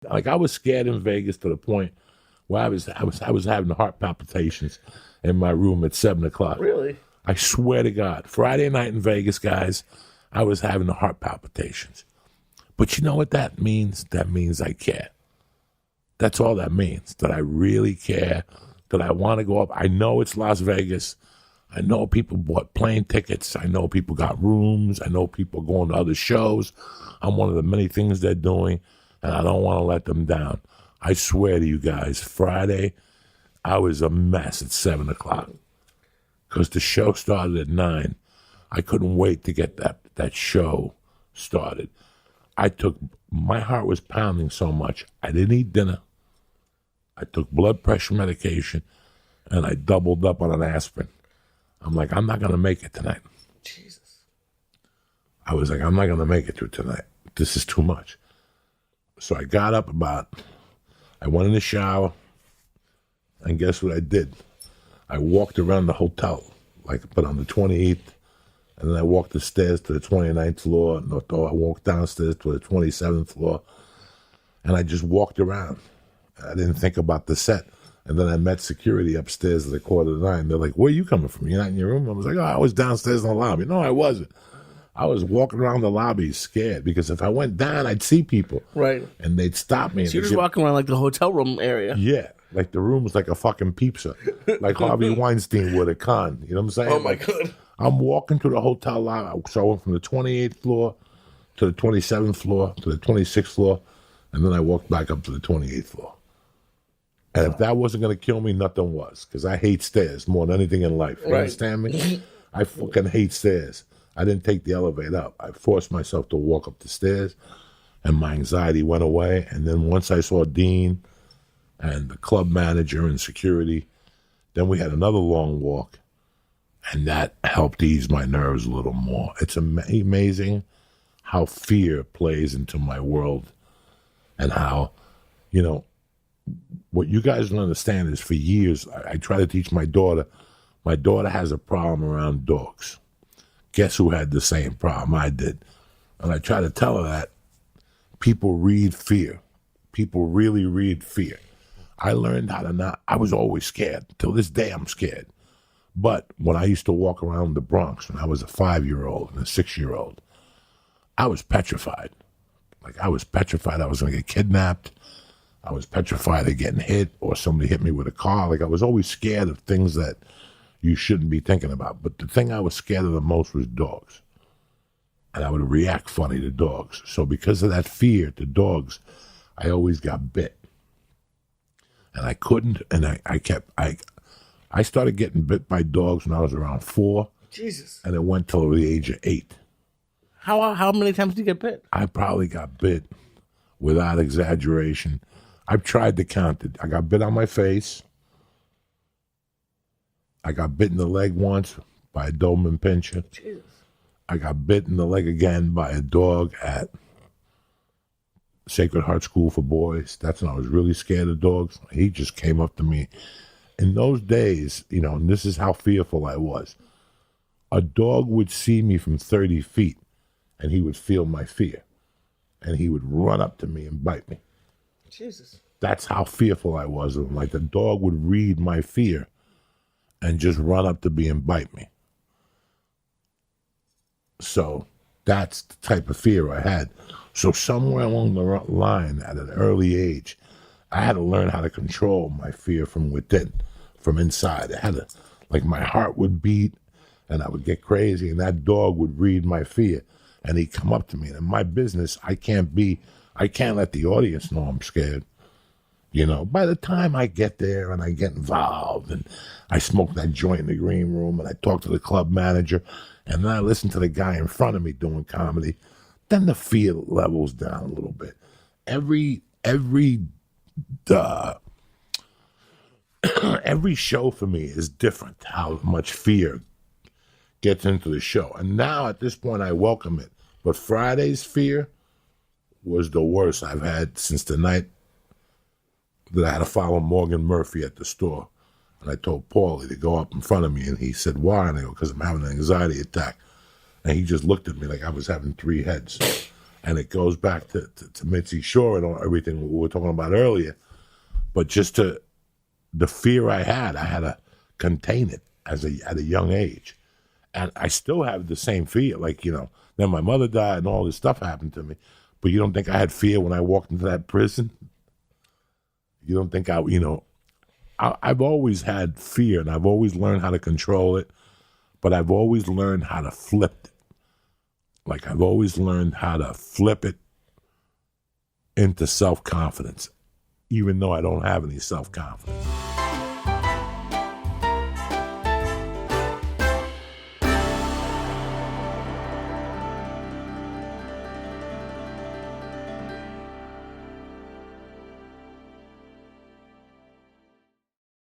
Like I was scared in Vegas to the point where I was having heart palpitations in my room at 7:00. Really? I swear to God, Friday night in Vegas, guys, I was having the heart palpitations. But you know what that means? That means I care. That's all that means, that I really care, that I want to go up. I know it's Las Vegas. I know people bought plane tickets. I know people got rooms. I know people are going to other shows. I'm one of the many things they're doing, and I don't want to let them down. I swear to you guys, Friday, I was a mess at 7:00 because the show started at 9. I couldn't wait to get that show started. My heart was pounding so much, I didn't eat dinner. I took blood pressure medication, and I doubled up on an aspirin. I'm like, I'm not going to make it tonight. Jesus. I was like, I'm not going to make it through tonight. This is too much. So I got up I went in the shower, and guess what I did? I walked around the hotel, but on the 28th, and then I walked the stairs to the 29th floor, and I walked downstairs to the 27th floor, and I just walked around. I didn't think about the set. And then I met security upstairs at 8:45. They're like, where are you coming from? You're not in your room? I was like, I was downstairs in the lobby. No, I wasn't. I was walking around the lobby scared because if I went down, I'd see people. Right. And they'd stop me. So you're just walking around like the hotel room area. Yeah. Like the room was like a fucking pizza. Like Harvey Weinstein would at Con. You know what I'm saying? Oh, my God. I'm walking through the hotel lobby. So I went from the 28th floor to the 27th floor to the 26th floor. And then I walked back up to the 28th floor. And if that wasn't going to kill me, nothing was. Because I hate stairs more than anything in life. You understand me? I fucking hate stairs. I didn't take the elevator up. I forced myself to walk up the stairs, and my anxiety went away. And then once I saw Dean and the club manager and security, then we had another long walk, and that helped ease my nerves a little more. It's amazing how fear plays into my world and how, what you guys don't understand is for years, I try to teach my daughter has a problem around dogs. Guess who had the same problem? I did. And I try to tell her that people read fear. People really read fear. I learned how to not, I was always scared. Till this day, I'm scared. But when I used to walk around the Bronx, when I was a 5-year-old and a 6-year-old, I was petrified. I was petrified I was going to get kidnapped. I was petrified of getting hit or somebody hit me with a car. I was always scared of things that you shouldn't be thinking about. But the thing I was scared of the most was dogs. And I would react funny to dogs. So because of that fear to dogs, I always got bit. And I couldn't, and I started getting bit by dogs when I was around 4. Jesus. And it went till the age of 8. How many times did you get bit? I probably got bit, without exaggeration. I've tried to count it. I got bit on my face. I got bit in the leg once by a Doberman Pinscher. Jesus. I got bit in the leg again by a dog at Sacred Heart School for Boys. That's when I was really scared of dogs. He just came up to me. In those days, and this is how fearful I was, a dog would see me from 30 feet, and he would feel my fear. And he would run up to me and bite me. Jesus. That's how fearful I was of him. Like the dog would read my fear and just run up to me and bite me. So that's the type of fear I had. So somewhere along the line at an early age, I had to learn how to control my fear from within, from inside. I had to, my heart would beat and I would get crazy and that dog would read my fear and he'd come up to me. And in my business, I can't let the audience know I'm scared. By the time I get there and I get involved and I smoke that joint in the green room and I talk to the club manager and then I listen to the guy in front of me doing comedy, then the fear levels down a little bit. Every show for me is different, how much fear gets into the show. And now at this point, I welcome it. But Friday's fear was the worst I've had since the night that I had to follow Morgan Murphy at the store. And I told Paulie to go up in front of me, and he said, why? And I go, because I'm having an anxiety attack. And he just looked at me like I was having 3 heads. And it goes back to Mitzi Shore and everything we were talking about earlier. But the fear I had to contain it at a young age. And I still have the same fear. Like, then my mother died and all this stuff happened to me. But you don't think I had fear when I walked into that prison? You don't think I've always had fear, and I've always learned how to control it, but I've always learned how to flip it. Like, I've always learned how to flip it into self-confidence, even though I don't have any self-confidence.